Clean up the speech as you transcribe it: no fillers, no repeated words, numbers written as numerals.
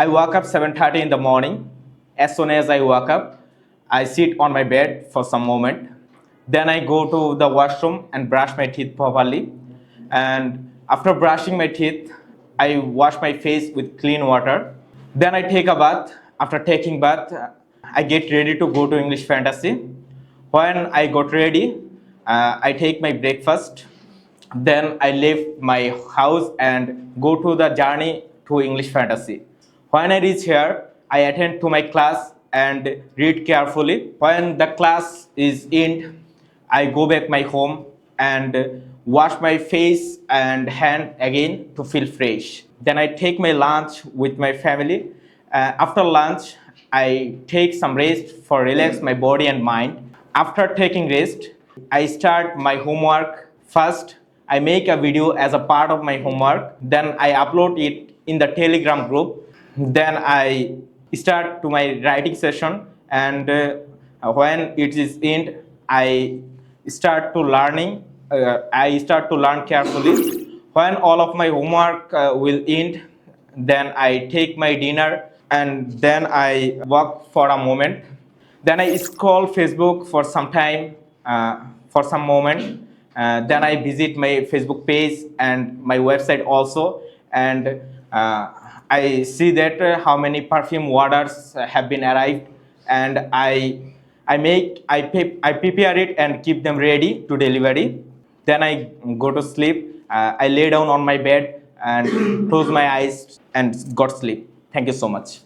I woke up 7:30 in the morning. As soon as I woke up, I sit on my bed for some moment. Then I go to the washroom and brush my teeth properly. And after brushing my teeth, I wash my face with clean water. Then I take a bath. After taking bath, I get ready to go to English Fantasy. When I got ready, I take my breakfast. Then I leave my house and go to the journey to English Fantasy. When I reach here, I attend to my class and read carefully. When the class is end, I go back my home and wash my face and hand again to feel fresh. Then I take my lunch with my family. After lunch, I take some rest for relax my body and mind. After taking rest, I start my homework. First, I make a video as a part of my homework. Then I upload it in the Telegram group. Then I start to my writing session, and when it is end, I start to learning. I start to learn carefully. When all of my homework will end, then I take my dinner and then I walk for a moment. Then I scroll Facebook for some time, for some moment. Then I visit my Facebook page and my website also, and I see that how many perfume orders have been arrived, and I prepare it and keep them ready to delivery. Then I go to sleep. I lay down on my bed and close my eyes and got sleep. Thank you so much.